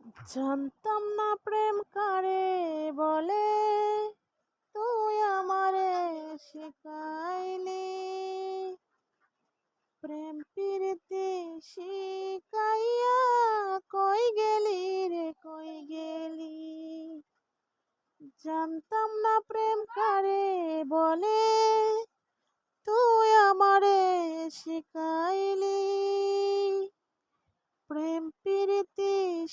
জানতাম না প্রেম কারে বলে, তুই আমারে শিখাইলি। প্রেম প্রীতি শিখাইয়া কই গেলি রে কই গেলি। জানতাম না প্রেম কারে বলে, তুই আমারে শিখাইলি। প্রেম প্রীতি